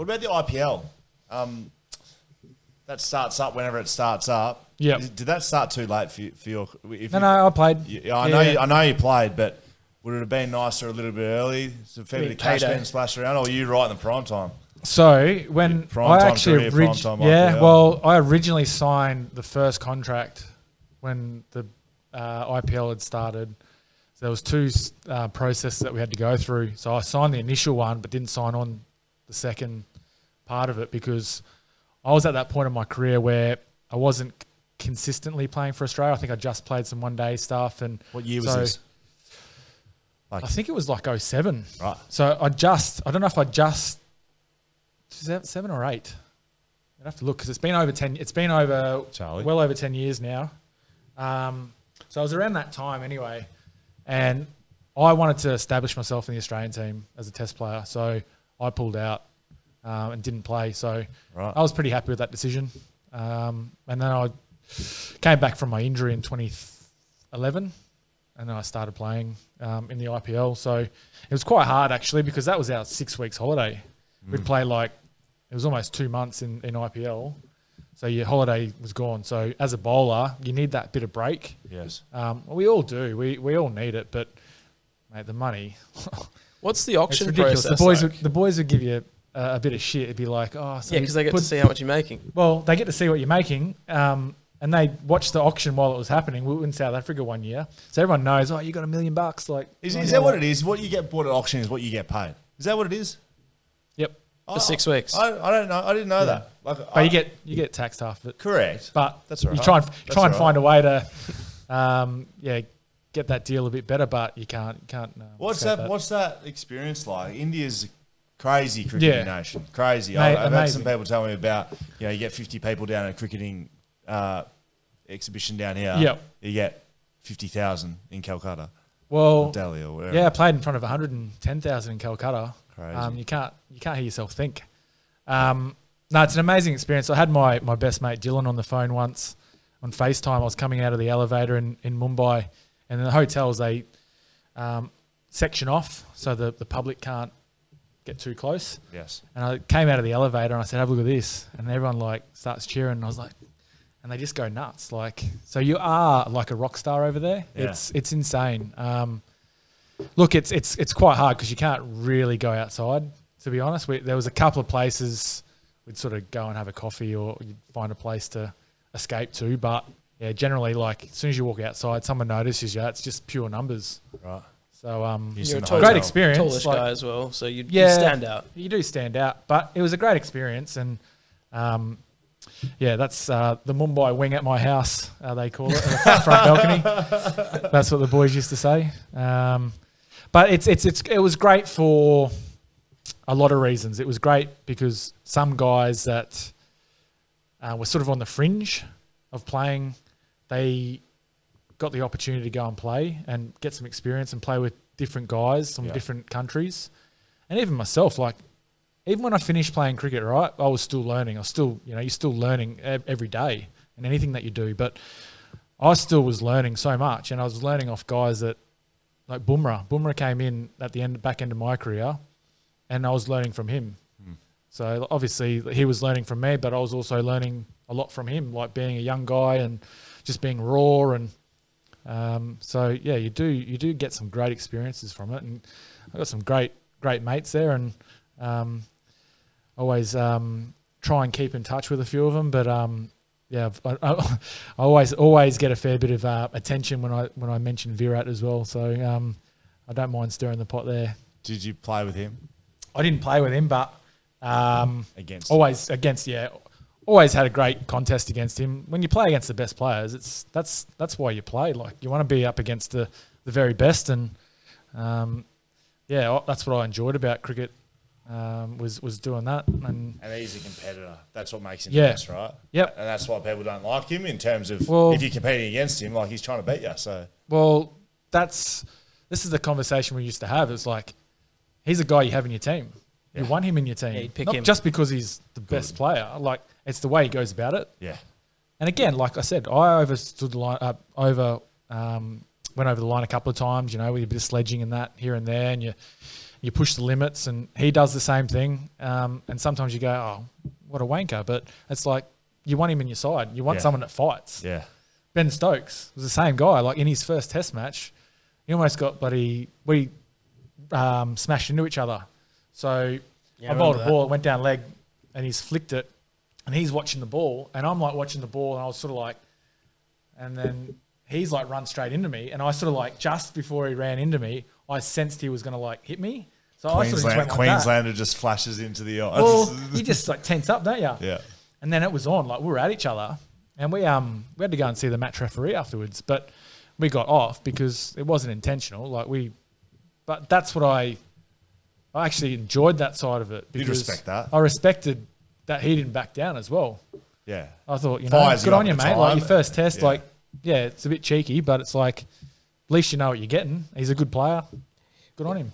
What about the IPL? That starts up whenever it starts up. Yeah. Did that start too late for your? No, I played. Yeah, I know you played, but would it have been nicer a little bit early? So a fair bit of cash being splashed around, or were you right in the prime time? So when I actually I originally signed the first contract when the IPL had started. So there was two processes that we had to go through. So I signed the initial one, but didn't sign on the second part of it because I was at that point in my career where I wasn't consistently playing for Australia. I think I just played some one-day stuff. And what year was this? I think it was like 07. Right. So I don't know if I just 7 or 8. I'd have to look because it's been over 10. It's been over well over 10 years now. So I was around that time anyway, and I wanted to establish myself in the Australian team as a test player. So I pulled out and didn't play. So I was pretty happy with that decision. And then I came back from my injury in 2011, and then I started playing in the IPL. So it was quite hard actually because that was our 6 weeks holiday. We'd play it was almost 2 months in IPL. So your holiday was gone. So as a bowler, you need that bit of break. Yes. We all do. We all need it. But, mate, the money. What's the auction process? process The boys would give you a bit of shit. It'd be like, so yeah, because they get to see how much you're making. Well, they get to see what you're making. And they watched the auction while it was happening. We were in South Africa one year. So everyone knows, you got $1 million. Like, is that what it is? What you get bought at auction is what you get paid. Is that what it is? Yep. For 6 weeks. I don't know. I didn't know that. But you get taxed half of it. Correct. But that's right. You try and find a way to get that deal a bit better, but you can't. What's that experience like? India's a crazy cricketing nation. Crazy. I've had some people tell me about, you get 50 people down at a cricketing exhibition down here. Yep. You get 50,000 in Calcutta. Well, or Delhi or wherever. Yeah, I played in front of 110,000 in Calcutta. Crazy. You can't hear yourself think. No, it's an amazing experience. I had my best mate Dylan on the phone once on FaceTime. I was coming out of the elevator in Mumbai, and in the hotels they section off so the public can't get too close. Yes. And I came out of the elevator and I said, "Have a look at this," and everyone starts cheering. And I was like, and they just go nuts. So you are like a rock star over there. Yeah. It's insane. Look, it's quite hard because you can't really go outside, to be honest. There was a couple of places we'd sort of go and have a coffee or you'd find a place to escape to. But, yeah, generally, as soon as you walk outside, someone notices you. It's just pure numbers. Right. So you're a great experience. Tallish guy as well, so you stand out. You do stand out. But it was a great experience. And, that's the Mumbai wing at my house, they call it, the front balcony. That's what the boys used to say. But it was great for a lot of reasons. It was great because some guys that were sort of on the fringe of playing, they got the opportunity to go and play and get some experience and play with different guys from different countries. And even myself, even when I finished playing cricket, right, I was still learning. You're still learning every day in anything that you do. But I still was learning so much, and I was learning off guys that, like Bumrah. Bumrah came in at the back end of my career, and I was learning from him. So obviously he was learning from me, but I was also learning a lot from him, like being a young guy and just being raw. And you do get some great experiences from it. And I got some great mates there, and always try and keep in touch with a few of them. But I always get a fair bit of attention when I mention Virat as well. So I don't mind stirring the pot there. Did you play with him? I didn't play with him, but always had a great contest against him. When you play against the best players, that's why you play. You want to be up against the very best, and that's what I enjoyed about cricket. Was doing that, and he's a competitor. That's what makes him the best, right? Yep. And that's why people don't like him in terms of if you're competing against him, he's trying to beat you. So this is the conversation we used to have. It's he's a guy you have in your team. You want him in your team, you'd pick not him. just because he's the best player. It's the way he goes about it. Yeah. And again, like I said, I overstood the line, went over the line a couple of times. With a bit of sledging and that here and there, and you push the limits, and he does the same thing. And sometimes you go, oh, what a wanker. But it's like you want him in your side. You want someone that fights. Yeah. Ben Stokes was the same guy. Like in his first Test match, he almost got we smashed into each other. So I bowled a ball, it went down leg, and he's flicked it, and he's watching the ball, and I'm like watching the ball, and I was sort of like, and then he's like run straight into me, and I sort of like just before he ran into me, I sensed he was going to like hit me. So I sort of just went like Queenslander just flashes into the eyes. Well, you just like tense up, don't you? Yeah. And then it was on, like we were at each other, and we had to go and see the match referee afterwards, but we got off because it wasn't intentional. But that's what I actually enjoyed that side of it. You'd respect that. I respected that he didn't back down as well. Yeah. I thought, good on you, mate. Like your first test, it's a bit cheeky, but it's like, at least you know what you're getting. He's a good player. Good on him.